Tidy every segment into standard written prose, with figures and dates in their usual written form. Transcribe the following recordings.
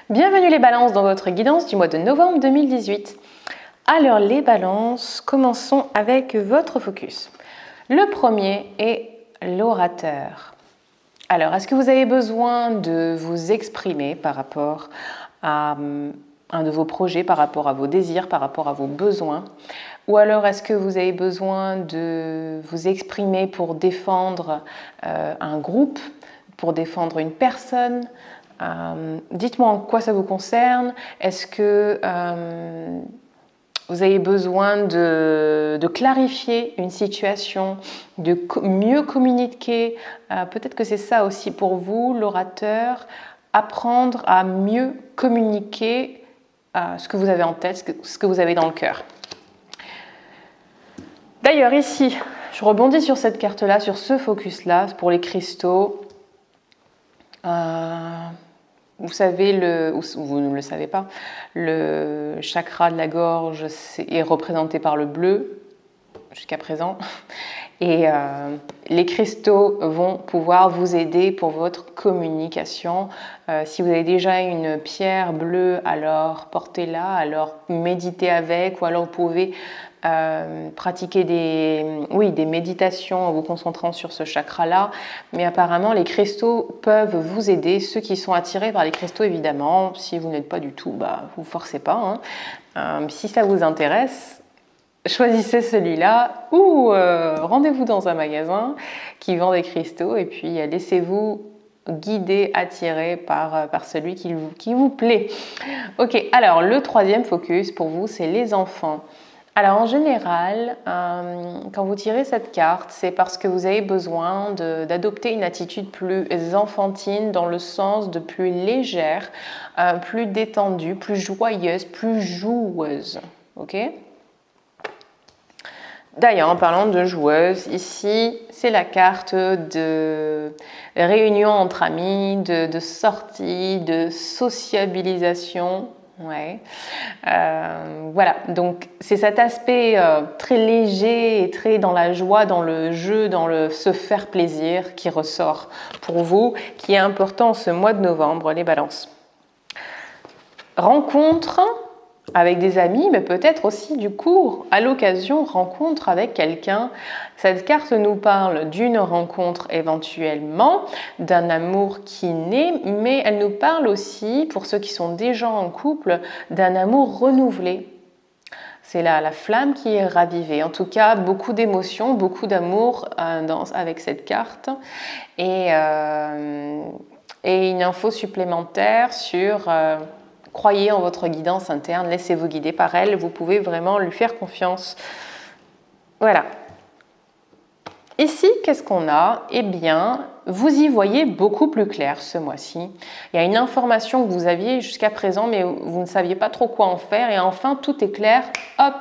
Bienvenue les balances dans votre guidance du mois de novembre 2018. Alors les balances, commençons avec votre focus. Le premier est l'orateur. Alors, est-ce que vous avez besoin de vous exprimer par rapport à un de vos projets, par rapport à vos désirs, par rapport à vos besoins? Ou alors est-ce que vous avez besoin de vous exprimer pour défendre un groupe, pour défendre une personne? Dites-moi en quoi ça vous concerne. Est-ce que vous avez besoin de clarifier une situation, de mieux communiquer? Peut-être que c'est ça aussi pour vous, l'orateur, apprendre à mieux communiquer ce que vous avez en tête, ce que vous avez dans le cœur. D'ailleurs, ici, je rebondis sur cette carte-là, sur ce focus-là, pour les cristaux. Vous savez, ou vous ne le savez pas, le chakra de la gorge est représenté par le bleu jusqu'à présent. Et les cristaux vont pouvoir vous aider pour votre communication. Si vous avez déjà une pierre bleue, alors portez-la, alors méditez avec, ou alors vous pouvez pratiquer des méditations en vous concentrant sur ce chakra-là. Mais apparemment, les cristaux peuvent vous aider. Ceux qui sont attirés par les cristaux, évidemment, si vous n'êtes pas du tout, vous ne forcez pas. Si ça vous intéresse, choisissez celui-là ou rendez-vous dans un magasin qui vend des cristaux et puis laissez-vous guider, attirer par celui qui vous plaît. Ok, alors le troisième focus pour vous, c'est les enfants. Alors en général, quand vous tirez cette carte, c'est parce que vous avez besoin d'adopter une attitude plus enfantine dans le sens de plus légère, plus détendue, plus joyeuse, plus joueuse. Ok ? D'ailleurs, en parlant de joueuse, ici, c'est la carte de réunion entre amis, de sortie, de sociabilisation. Ouais. Voilà, donc c'est cet aspect très léger et très dans la joie, dans le jeu, dans le se faire plaisir qui ressort pour vous, qui est important ce mois de novembre, les balances. Rencontre avec des amis, mais peut-être aussi du coup, à l'occasion, rencontre avec quelqu'un. Cette carte nous parle d'une rencontre éventuellement, d'un amour qui naît, mais elle nous parle aussi, pour ceux qui sont déjà en couple, d'un amour renouvelé. C'est là la flamme qui est ravivée. En tout cas, beaucoup d'émotions, beaucoup d'amour avec cette carte. Et une info supplémentaire sur... croyez en votre guidance interne, laissez-vous guider par elle, vous pouvez vraiment lui faire confiance. Voilà. Ici, qu'est-ce qu'on a? Eh bien, vous y voyez beaucoup plus clair ce mois-ci. Il y a une information que vous aviez jusqu'à présent, mais vous ne saviez pas trop quoi en faire. Et enfin, tout est clair, hop,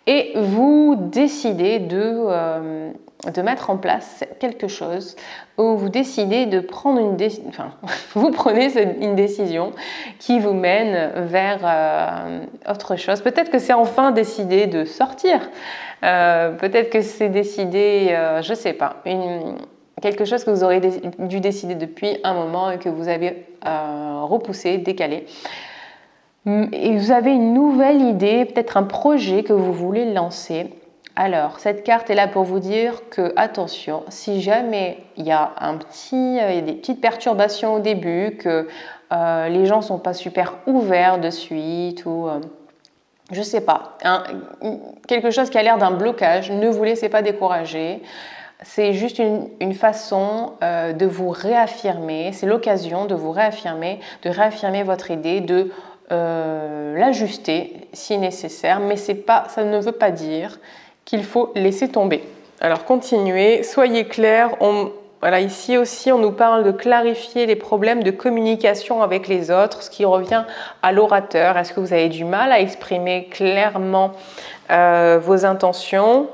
et vous décidez de mettre en place quelque chose, où vous décidez de prendre vous prenez une décision qui vous mène vers autre chose. Peut-être que c'est enfin décidé de sortir, peut-être que c'est décidé, je ne sais pas, quelque chose que vous aurez dû décider depuis un moment et que vous avez repoussé, décalé. Et vous avez une nouvelle idée, peut-être un projet que vous voulez lancer. Alors, cette carte est là pour vous dire que, attention, si jamais il y a des petites perturbations au début, que les gens ne sont pas super ouverts de suite ou je ne sais pas, quelque chose qui a l'air d'un blocage, ne vous laissez pas décourager. C'est juste une façon de vous réaffirmer, c'est l'occasion de vous réaffirmer, de réaffirmer votre idée, de l'ajuster si nécessaire, mais ça ne veut pas dire qu'il faut laisser tomber. Alors continuez, soyez clairs. Voilà, ici aussi, on nous parle de clarifier les problèmes de communication avec les autres, ce qui revient à l'orateur. Est-ce que vous avez du mal à exprimer clairement vos intentions?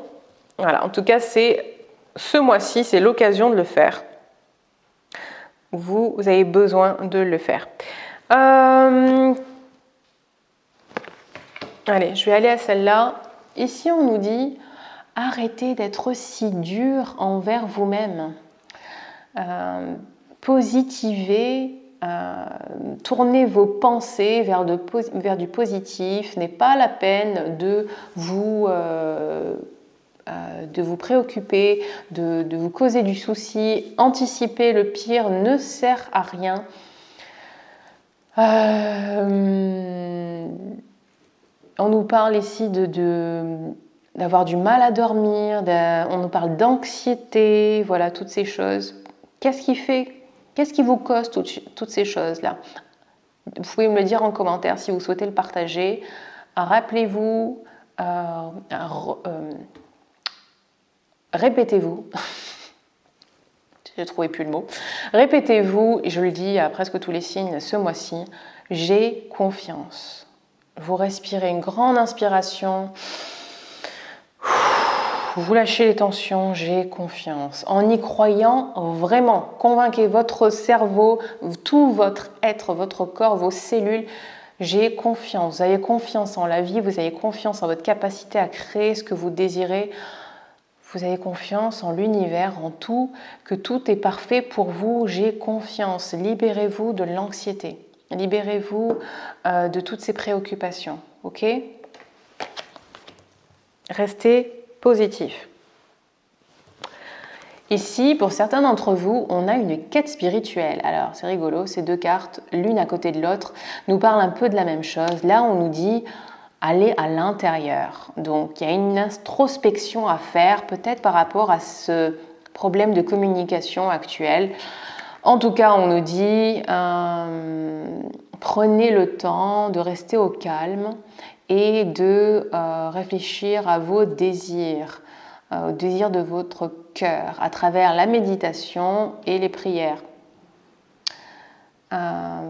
Voilà, en tout cas, ce mois-ci, c'est l'occasion de le faire. Vous avez besoin de le faire. Allez, je vais aller à celle-là. Ici, on nous dit « Arrêtez d'être si dur envers vous-même. Positivez tournez vos pensées vers du positif. N'est pas la peine de vous préoccuper, de vous causer du souci. Anticiper le pire ne sert à rien. On nous parle ici d'avoir du mal à dormir, on nous parle d'anxiété, voilà, toutes ces choses. Qu'est-ce qui vous cause toutes ces choses-là? Vous pouvez me le dire en commentaire si vous souhaitez le partager. Rappelez-vous, répétez-vous. Je ne trouvais plus le mot. Répétez-vous, et je le dis à presque tous les signes ce mois-ci, j'ai confiance. Vous respirez une grande inspiration. Vous lâchez les tensions, j'ai confiance. En y croyant vraiment, convainquez votre cerveau, tout votre être, votre corps, vos cellules. J'ai confiance. Vous avez confiance en la vie, vous avez confiance en votre capacité à créer ce que vous désirez. Vous avez confiance en l'univers, en tout, que tout est parfait pour vous. J'ai confiance. Libérez-vous de l'anxiété. Libérez-vous de toutes ces préoccupations. Ok ? Restez positif. Ici, pour certains d'entre vous, on a une quête spirituelle. Alors, c'est rigolo, ces deux cartes, l'une à côté de l'autre, nous parlent un peu de la même chose. Là, on nous dit aller à l'intérieur. Donc, il y a une introspection à faire, peut-être par rapport à ce problème de communication actuel. En tout cas, on nous dit prenez le temps de rester au calme et de réfléchir à vos désirs, aux désirs de votre cœur à travers la méditation et les prières.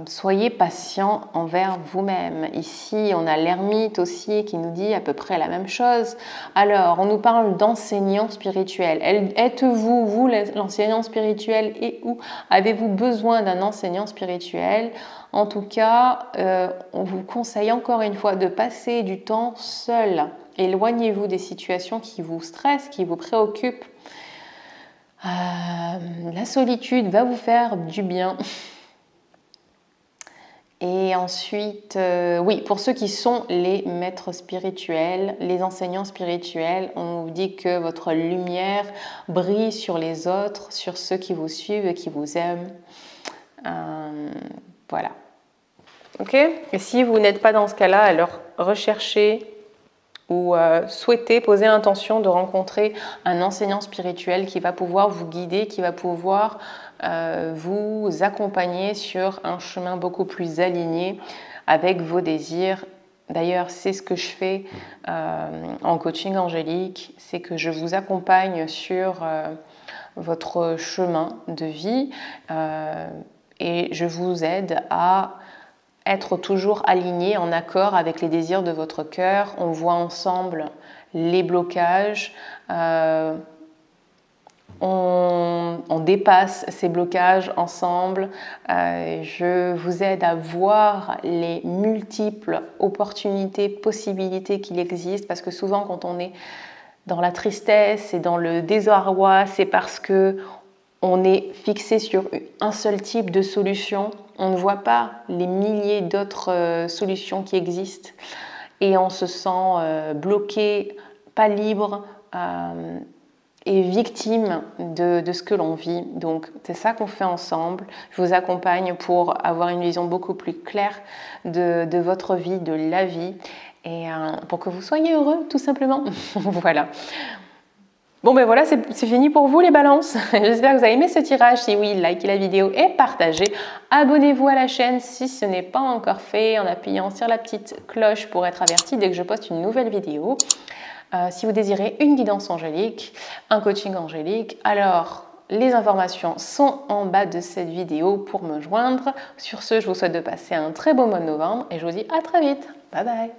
Soyez patient envers vous-même. Ici, on a l'ermite aussi qui nous dit à peu près la même chose. Alors, on nous parle d'enseignant spirituel. Êtes-vous, vous, l'enseignant spirituel, et où avez-vous besoin d'un enseignant spirituel? En tout cas, on vous conseille encore une fois de passer du temps seul. Éloignez-vous des situations qui vous stressent, qui vous préoccupent. La solitude va vous faire du bien. Et ensuite, oui, pour ceux qui sont les maîtres spirituels, les enseignants spirituels, on vous dit que votre lumière brille sur les autres, sur ceux qui vous suivent et qui vous aiment. Voilà. Ok ? Et si vous n'êtes pas dans ce cas-là, alors recherchez ou souhaitez poser l'intention de rencontrer un enseignant spirituel qui va pouvoir vous guider, qui va pouvoir vous accompagner sur un chemin beaucoup plus aligné avec vos désirs. D'ailleurs, c'est ce que je fais en coaching angélique, c'est que je vous accompagne sur votre chemin de vie et je vous aide à être toujours aligné, en accord avec les désirs de votre cœur. On voit ensemble les blocages, on dépasse ces blocages ensemble. Je vous aide à voir les multiples opportunités, possibilités qu'il existe, parce que souvent quand on est dans la tristesse et dans le désarroi, c'est parce que on est fixé sur un seul type de solution. On ne voit pas les milliers d'autres solutions qui existent et on se sent bloqué, pas libre et victime de ce que l'on vit. Donc c'est ça qu'on fait ensemble. Je vous accompagne pour avoir une vision beaucoup plus claire de votre vie, de la vie et pour que vous soyez heureux tout simplement. Voilà. Bon ben voilà, c'est fini pour vous les balances. J'espère que vous avez aimé ce tirage. Si oui, likez la vidéo et partagez. Abonnez-vous à la chaîne si ce n'est pas encore fait en appuyant sur la petite cloche pour être averti dès que je poste une nouvelle vidéo. Si vous désirez une guidance angélique, un coaching angélique, alors les informations sont en bas de cette vidéo pour me joindre. Sur ce, je vous souhaite de passer un très beau mois de novembre et je vous dis à très vite. Bye bye.